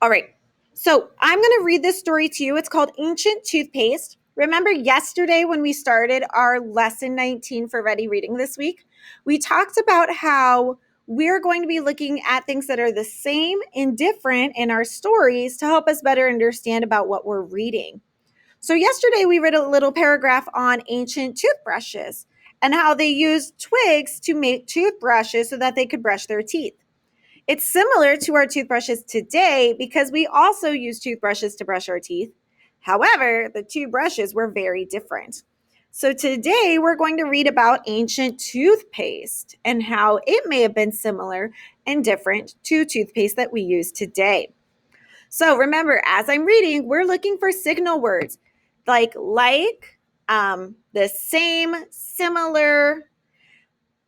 All right. So I'm going to read this story to you. It's called Ancient Toothpaste. Remember yesterday when we started our lesson 19 for Ready Reading this week? We talked about how we're going to be looking at things that are the same and different in our stories to help us better understand about what we're reading. So yesterday we read a little paragraph on ancient toothbrushes and how they used twigs to make toothbrushes so that they could brush their teeth. It's similar to our toothbrushes today because we also use toothbrushes to brush our teeth. However, the two brushes were very different. So today we're going to read about ancient toothpaste and how it may have been similar and different to toothpaste that we use today. So remember, as I'm reading, we're looking for signal words like, the same, similar,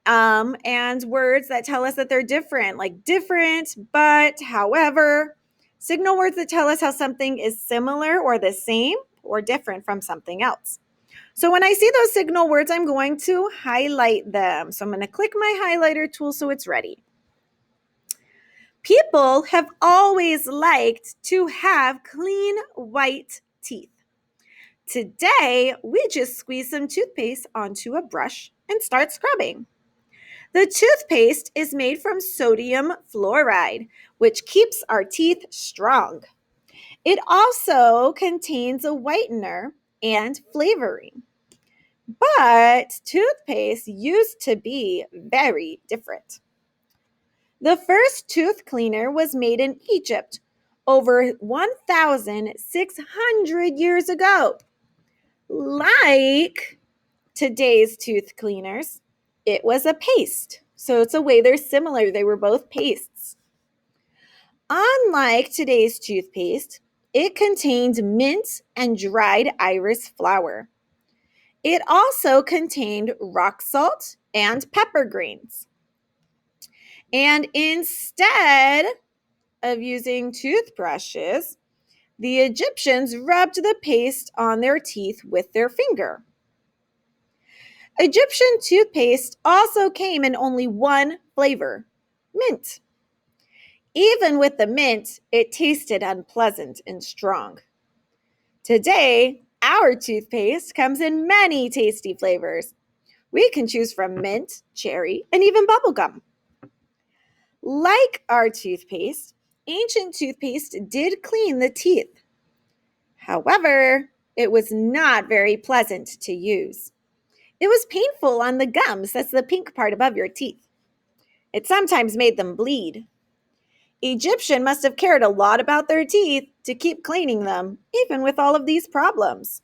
and words that tell us that they're different, like different, but, however. Signal words that tell us how something is similar or the same or different from something else. So when I see those signal words, I'm going to highlight them. So I'm going to click my highlighter tool so it's ready. People have always liked to have clean white teeth. Today, we just squeeze some toothpaste onto a brush and start scrubbing. The toothpaste is made from sodium fluoride, which keeps our teeth strong. It also contains a whitener and flavoring. But toothpaste used to be very different. The first tooth cleaner was made in Egypt over 1,600 years ago. Like today's tooth cleaners, it was a paste. So it's a way they're similar. They were both pastes. Unlike today's toothpaste, it contained mint and dried iris flower. It also contained rock salt and pepper grains. And instead of using toothbrushes, the Egyptians rubbed the paste on their teeth with their finger. Egyptian toothpaste also came in only one flavor, mint. Even with the mint, it tasted unpleasant and strong. Today, our toothpaste comes in many tasty flavors. We can choose from mint, cherry, and even bubblegum. Like our toothpaste, ancient toothpaste did clean the teeth. However, it was not very pleasant to use. It was painful on the gums, that's the pink part above your teeth. It sometimes made them bleed. Egyptians must have cared a lot about their teeth to keep cleaning them, even with all of these problems.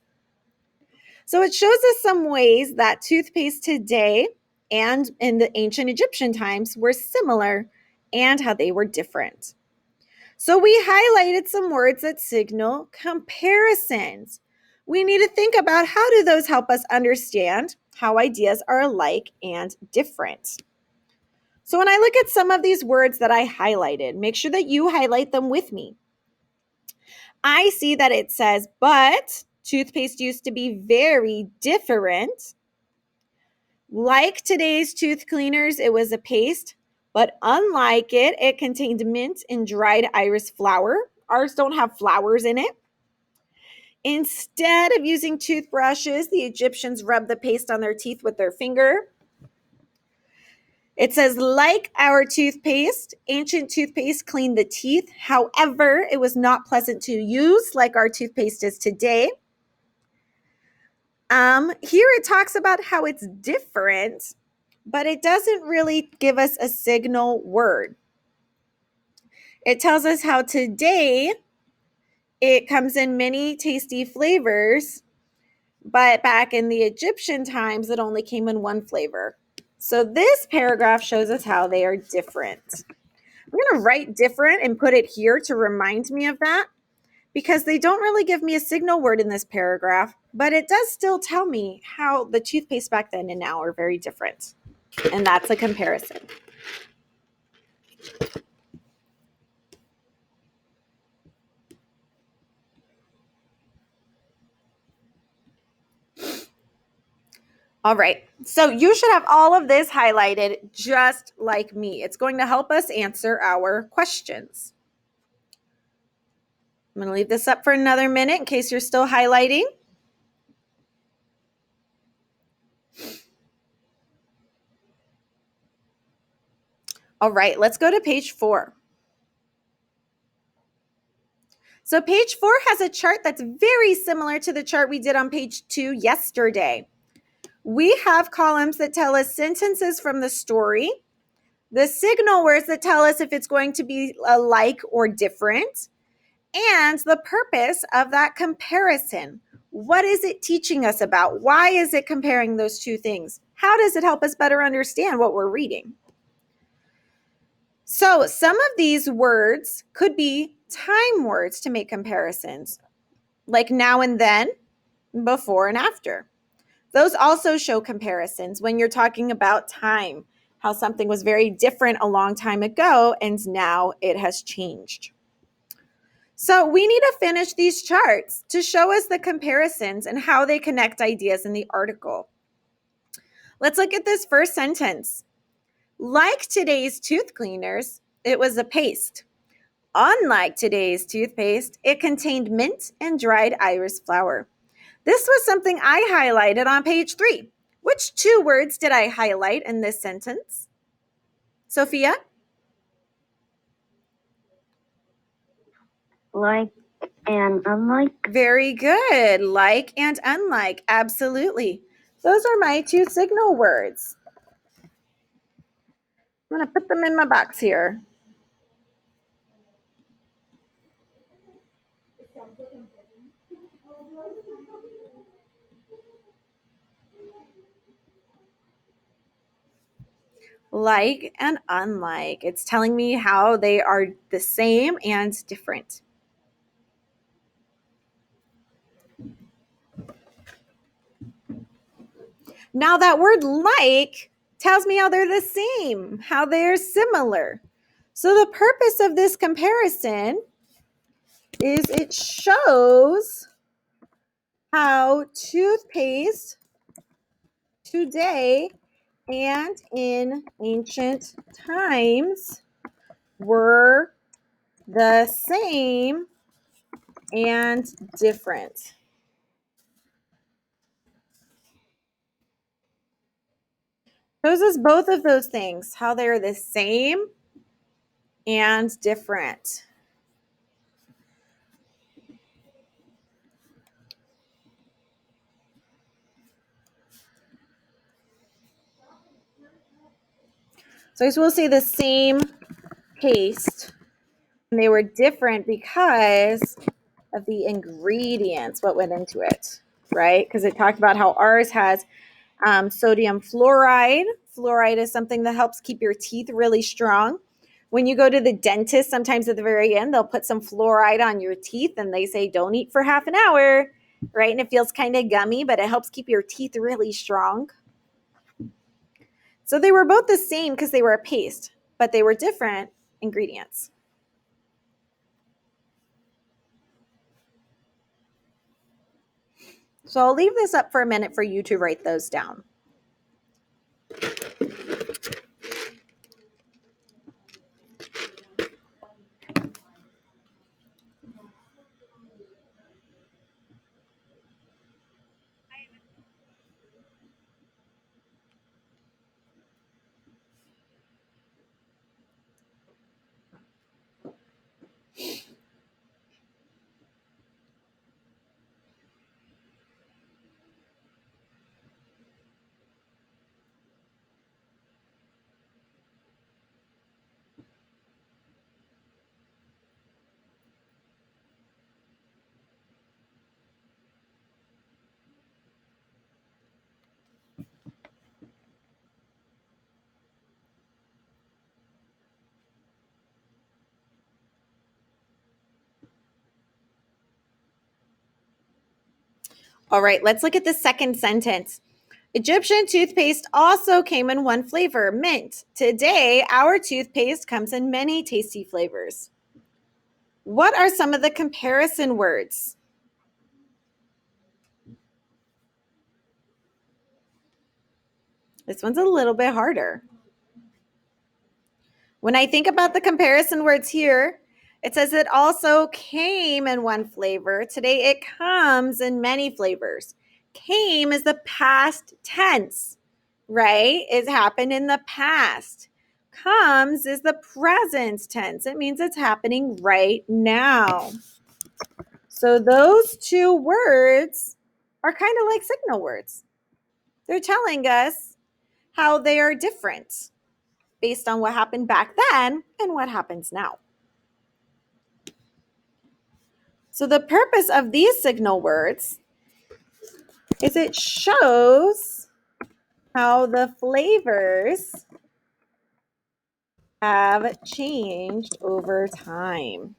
So it shows us some ways that toothpaste today and in the ancient Egyptian times were similar and how they were different. So we highlighted some words that signal comparisons. We need to think about how do those help us understand how ideas are alike and different. So when I look at some of these words that I highlighted, make sure that you highlight them with me. I see that it says, but toothpaste used to be very different. Like today's tooth cleaners, it was a paste, but unlike it, it contained mint and dried iris flower. Ours don't have flowers in it. Instead of using toothbrushes, the Egyptians rubbed the paste on their teeth with their finger. It says, like our toothpaste, ancient toothpaste cleaned the teeth. However, it was not pleasant to use like our toothpaste is today. Here it talks about how it's different, but it doesn't really give us a signal word. It tells us how today it comes in many tasty flavors, but back in the Egyptian times, it only came in one flavor. So this paragraph shows us how they are different. I'm going to write different and put it here to remind me of that because they don't really give me a signal word in this paragraph, but it does still tell me how the toothpaste back then and now are very different. And that's a comparison. All right, so you should have all of this highlighted just like me. It's going to help us answer our questions. I'm going to leave this up for another minute in case you're still highlighting. All right, let's go to page 4. So page 4 has a chart that's very similar to the chart we did on page 2 yesterday. We have columns that tell us sentences from the story, the signal words that tell us if it's going to be alike or different, and the purpose of that comparison. What is it teaching us about? Why is it comparing those two things? How does it help us better understand what we're reading? So some of these words could be time words to make comparisons, like now and then, before and after. Those also show comparisons when you're talking about time, how something was very different a long time ago and now it has changed. So we need to finish these charts to show us the comparisons and how they connect ideas in the article. Let's look at this first sentence. Like today's tooth cleaners, it was a paste. Unlike today's toothpaste, it contained mint and dried iris flower. This was something I highlighted on page 3. Which two words did I highlight in this sentence? Sophia? Like and unlike. Very good. Like and unlike. Absolutely. Those are my two signal words. I'm going to put them in my box here. Like and unlike. It's telling me how they are the same and different. Now that word like tells me how they're the same, how they're similar. So the purpose of this comparison is it shows how toothpaste today and in ancient times were the same and different. Shows us both of those things, how they're the same and different. So I will say the same paste, and they were different because of the ingredients, what went into it, right? Because it talked about how ours has sodium fluoride. Fluoride is something that helps keep your teeth really strong. When you go to the dentist, sometimes at the very end, they'll put some fluoride on your teeth and they say, don't eat for half an hour, right? And it feels kind of gummy, but it helps keep your teeth really strong. So they were both the same because they were a paste, but they were different ingredients. So I'll leave this up for a minute for you to write those down. All right, let's look at the second sentence. Egyptian toothpaste also came in one flavor, mint. Today, our toothpaste comes in many tasty flavors. What are some of the comparison words? This one's a little bit harder. When I think about the comparison words here, It says it also came in one flavor. Today it comes in many flavors. Came is the past tense, right? It happened in the past. Comes is the present tense. It means it's happening right now. So those two words are kind of like signal words. They're telling us how they are different based on what happened back then and what happens now. So the purpose of these signal words is it shows how the flavors have changed over time.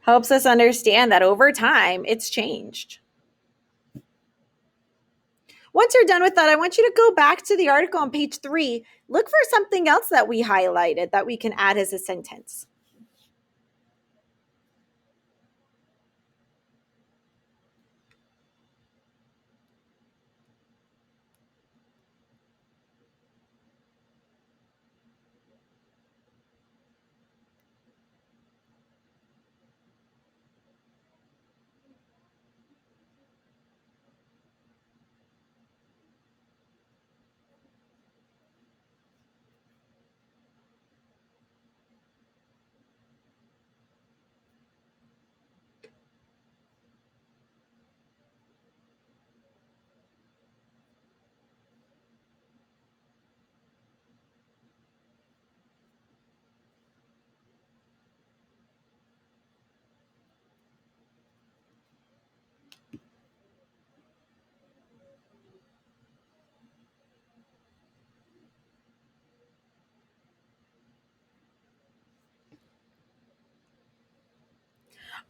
Helps us understand that over time it's changed. Once you're done with that, I want you to go back to the article on page 3. Look for something else that we highlighted that we can add as a sentence.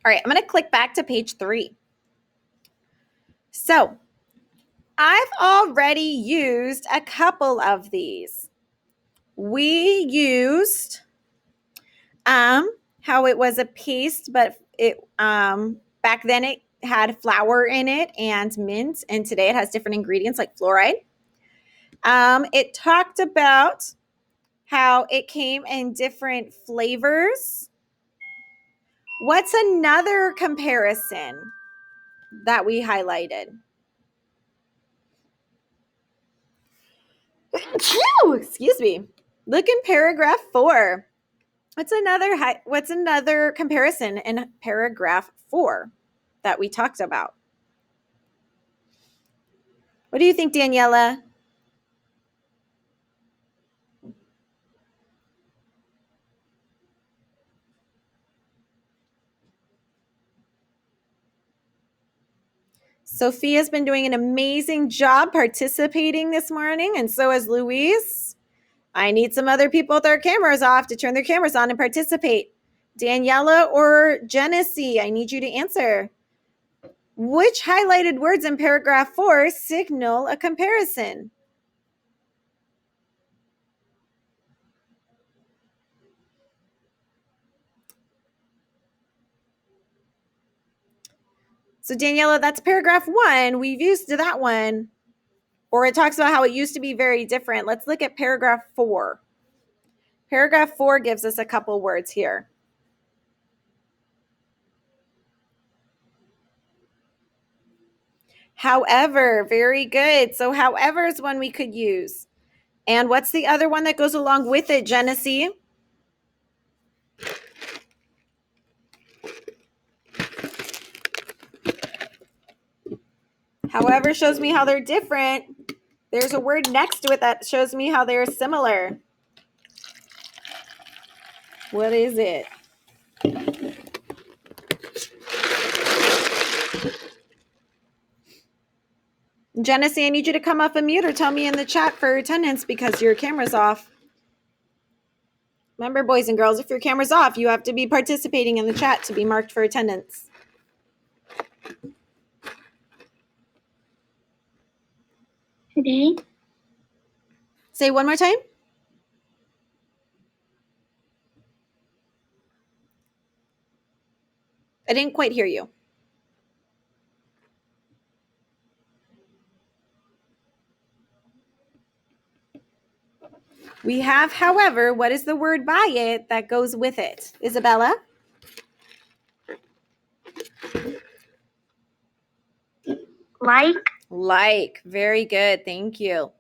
All right, I'm going to click back to page 3. So I've already used a couple of these. We used how it was a paste, but it back then it had flour in it and mint, and today it has different ingredients like fluoride. It talked about how it came in different flavors. What's another comparison that we highlighted? Excuse me. Look in paragraph 4. What's another comparison in paragraph 4 that we talked about? What do you think, Daniela? Sophia's been doing an amazing job participating this morning, and so has Louise. I need some other people with their cameras off to turn their cameras on and participate. Daniela or Genesee, I need you to answer. Which highlighted words in paragraph 4 signal a comparison? So Daniela, that's paragraph 1. We've used that one. Or it talks about how it used to be very different. Let's look at paragraph 4. Paragraph 4 gives us a couple words here. However, very good. So however is one we could use. And what's the other one that goes along with it, Genesee? However shows me how they're different. There's a word next to it that shows me how they're similar. What is it? Genesee, I need you to come off a mute or tell me in the chat for attendance because your camera's off. Remember, boys and girls, if your camera's off, you have to be participating in the chat to be marked for attendance. Today? Say one more time. I didn't quite hear you. We have, however, what is the word by it that goes with it? Isabella? Like. Like. Very good. Thank you.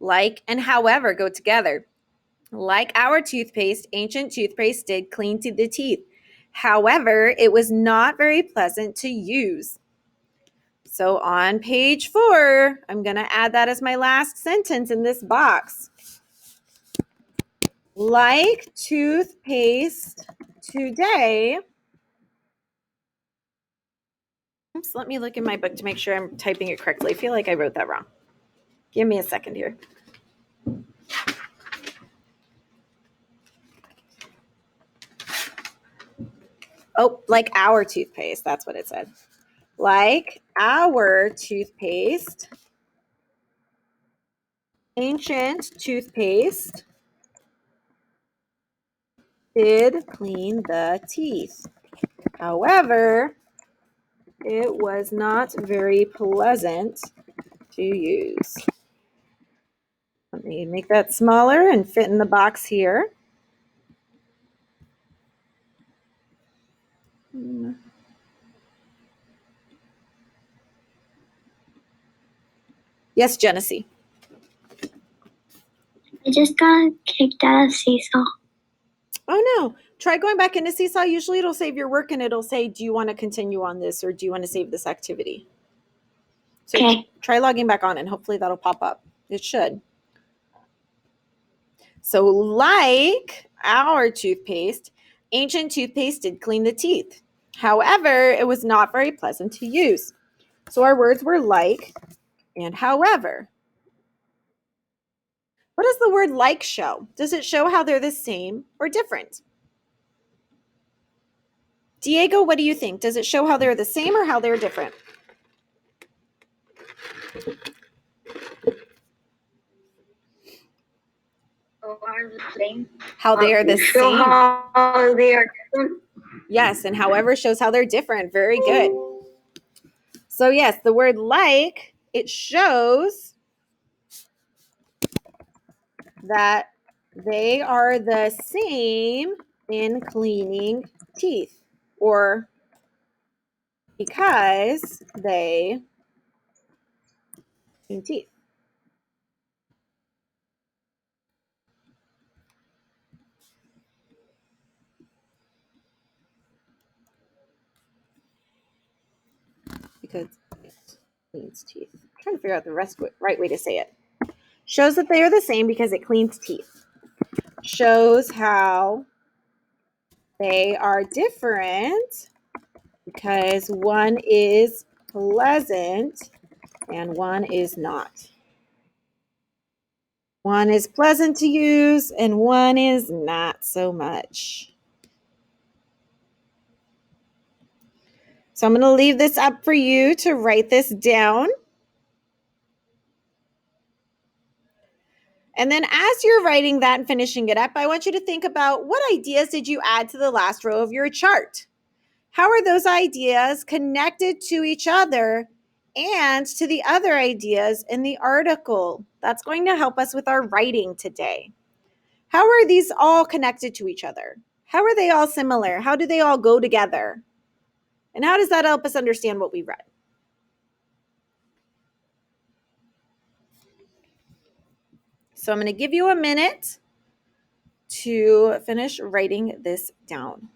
Like and however go together. Like our toothpaste, ancient toothpaste did clean to the teeth. However, it was not very pleasant to use. So on page 4, I'm going to add that as my last sentence in this box. Like toothpaste today. Oops, let me look in my book to make sure I'm typing it correctly. I feel like I wrote that wrong. Give me a second here. Oh, like our toothpaste. That's what it said. Like our toothpaste, ancient toothpaste did clean the teeth. However, it was not very pleasant to use. Let me make that smaller and fit in the box here. Yes, Genesee. I just got kicked out of Seesaw. Oh no. Try going back into Seesaw. Usually it'll save your work and it'll say, do you want to continue on this or do you want to save this activity? So Okay. try logging back on and hopefully that'll pop up. It should. So like our toothpaste, ancient toothpaste did clean the teeth. However, it was not very pleasant to use. So our words were like and however. What does the word like show? Does it show how they're the same or different? Diego, what do you think? Does it show how they're the same or how they're different? Are the same. How they are the Show same. how they are different. Yes, and however shows how they're different. Very good. So yes, the word like, it shows that they are the same in cleaning teeth, or because they clean teeth. Because it cleans teeth. I'm trying to figure out the right way to say it. Shows that they are the same because it cleans teeth. Shows how they are different because one is pleasant and one is not. One is pleasant to use and one is not so much. So I'm going to leave this up for you to write this down. And then as you're writing that and finishing it up, I want you to think about what ideas did you add to the last row of your chart? How are those ideas connected to each other and to the other ideas in the article? That's going to help us with our writing today. How are these all connected to each other? How are they all similar? How do they all go together? And how does that help us understand what we read? So I'm going to give you a minute to finish writing this down.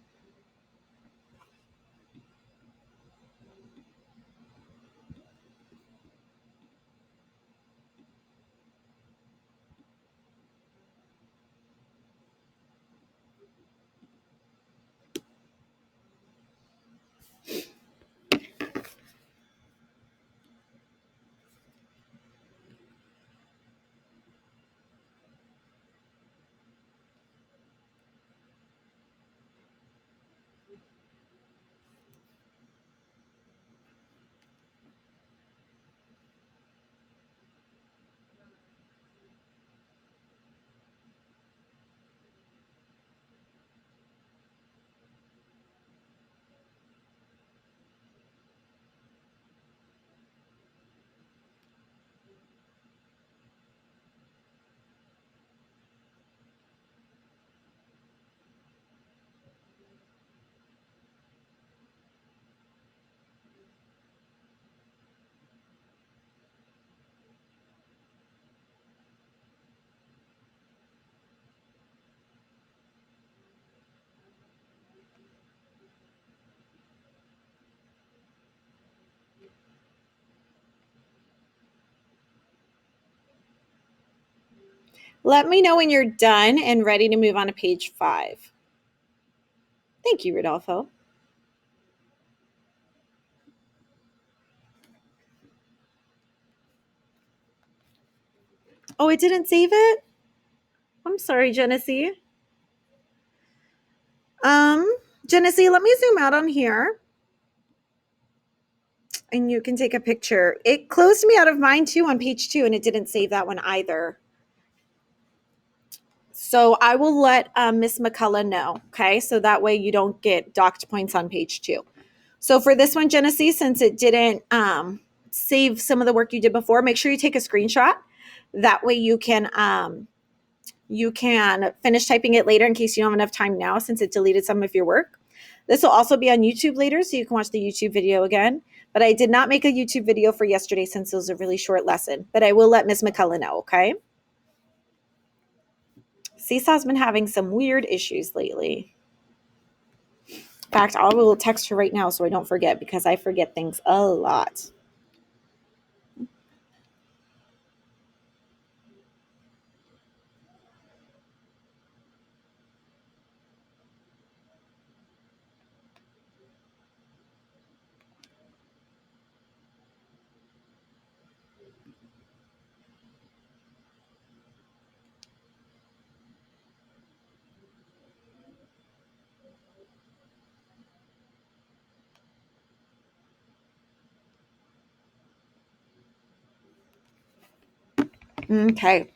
Let me know when you're done and ready to move on to page 5. Thank you, Rodolfo. Oh, it didn't save it? I'm sorry, Genesee. Genesee, let me zoom out on here. And you can take a picture. It closed me out of mine too on page 2, and it didn't save that one either. So I will let Miss McCullough know, okay? So that way you don't get docked points on page 2. So for this one, Genesee, since it didn't save some of the work you did before, make sure you take a screenshot. That way you can finish typing it later in case you don't have enough time now since it deleted some of your work. This will also be on YouTube later, so you can watch the YouTube video again. But I did not make a YouTube video for yesterday since it was a really short lesson. But I will let Miss McCullough know, okay? Seesaw's been having some weird issues lately. In fact, I will text her right now so I don't forget because I forget things a lot. Okay.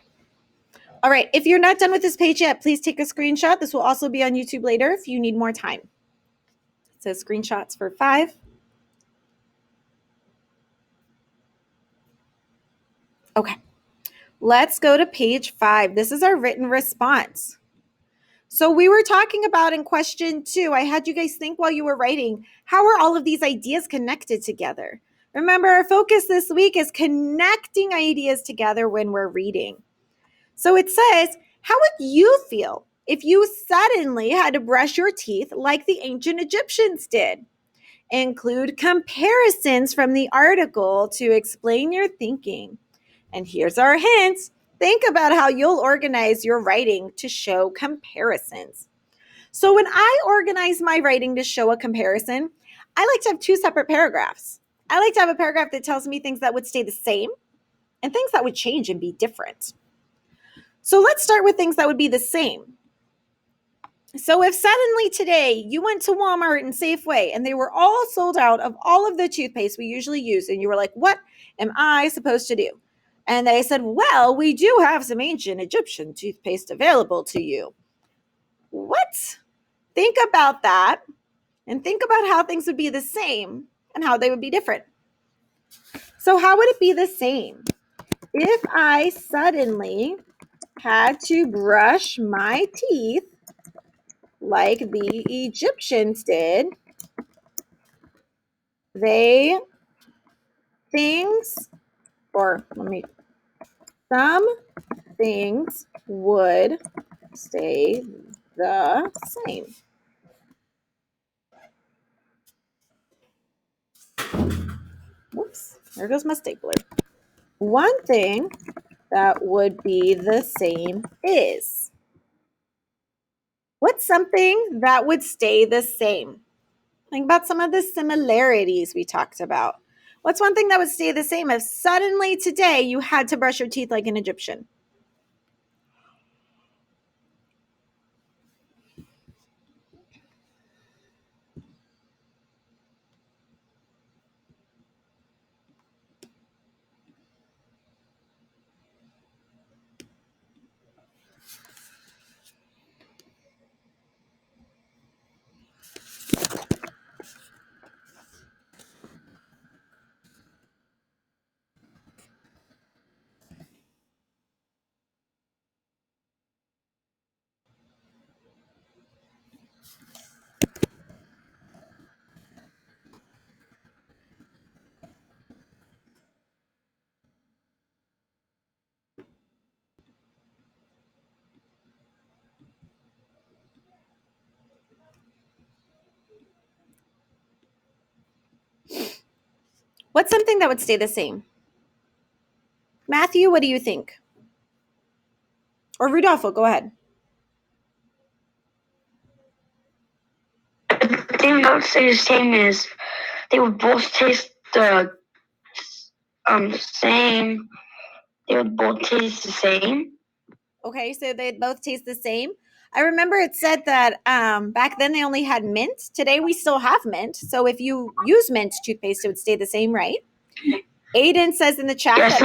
All right. If you're not done with this page yet, please take a screenshot. This will also be on YouTube later if you need more time. It says screenshots for 5. Okay. Let's go to page 5. This is our written response. So we were talking about in question 2, I had you guys think while you were writing, how are all of these ideas connected together? Remember, our focus this week is connecting ideas together when we're reading. So it says, how would you feel if you suddenly had to brush your teeth like the ancient Egyptians did? Include comparisons from the article to explain your thinking. And here's our hints. Think about how you'll organize your writing to show comparisons. So when I organize my writing to show a comparison, I like to have 2 separate paragraphs. I like to have a paragraph that tells me things that would stay the same and things that would change and be different. So let's start with things that would be the same. So if suddenly today you went to Walmart and Safeway and they were all sold out of all of the toothpaste we usually use, and you were like, what am I supposed to do? And they said, well, we do have some ancient Egyptian toothpaste available to you. What? Think about that and think about how things would be the same and how they would be different. So how would it be the same if I suddenly had to brush my teeth like the Egyptians did? Some things would stay the same. Whoops, there goes my stapler. One thing that would be the same is, what's something that would stay the same? Think about some of the similarities we talked about. What's one thing that would stay the same if suddenly today you had to brush your teeth like an Egyptian? What's something that would stay the same? Matthew, what do you think? Or Rudolfo, go ahead. The thing I would say the same is they would both taste the same. They would both taste the same. Okay, so they both taste the same. I remember it said that back then they only had mint. Today we still have mint. So if you use mint toothpaste, it would stay the same, right? Aiden says in the chat Yeah, that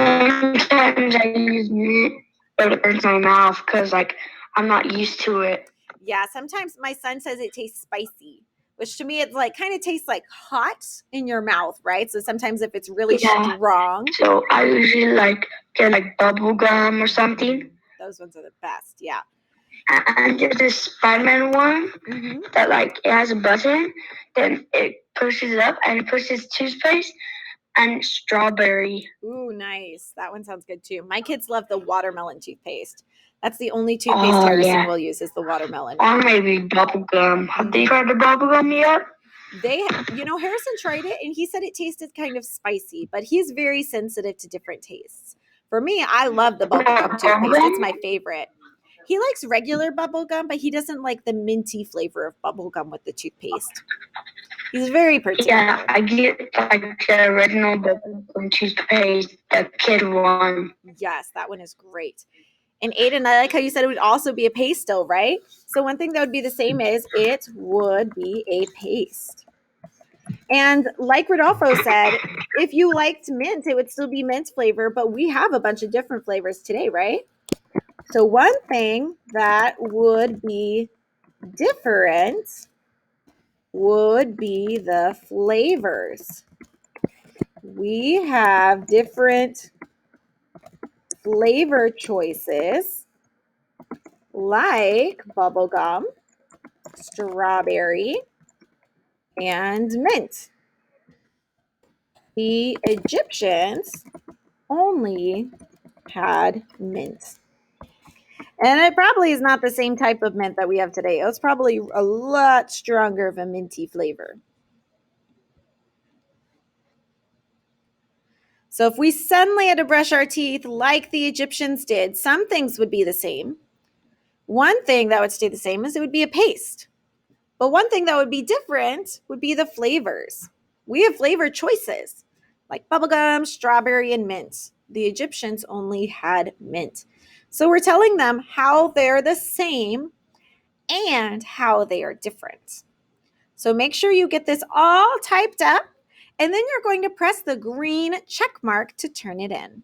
sometimes I use mint, but it burns my mouth because like I'm not used to it. yeah, sometimes my son says it tastes spicy, which to me it's like kind of tastes like hot in your mouth, right? So sometimes if it's really Yeah. strong, So I usually like get like bubble gum or something. those ones are the best. Yeah. And there's this Spider-Man one Mm-hmm. that like it has a button, then it pushes it up and it pushes toothpaste and strawberry. Ooh, nice. That one sounds good too. My kids love the watermelon toothpaste. That's the only toothpaste Oh, Harrison yeah. will use is the watermelon. Or maybe bubble gum. Have they tried the bubble gum yet? Harrison tried it and he said it tasted kind of spicy, but he's very sensitive to different tastes. For me, I love the bubblegum toothpaste. It's my favorite. He likes regular bubblegum, but he doesn't like the minty flavor of bubblegum with the toothpaste. He's very particular. Yeah, I get like the original bubblegum toothpaste, the kid one. Yes, that one is great. And Aiden, I like how you said it would also be a paste still, right? So one thing that would be the same is it would be a paste. And like Rodolfo said, if you liked mint, it would still be mint flavor, but we have a bunch of different flavors today, right? So one thing that would be different would be the flavors. We have different flavor choices like bubblegum, strawberry, and mint. The Egyptians only had mint. And it probably is not the same type of mint that we have today. It was probably a lot stronger of a minty flavor. So if we suddenly had to brush our teeth like the Egyptians did, some things would be the same. One thing that would stay the same is it would be a paste. But one thing that would be different would be the flavors. We have flavor choices like bubblegum, strawberry, and mint. The Egyptians only had mint. So we're telling them how they're the same and how they are different. So make sure you get this all typed up, and then you're going to press the green check mark to turn it in.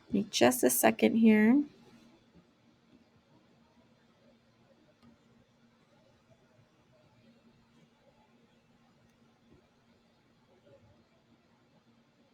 Give me just a second here.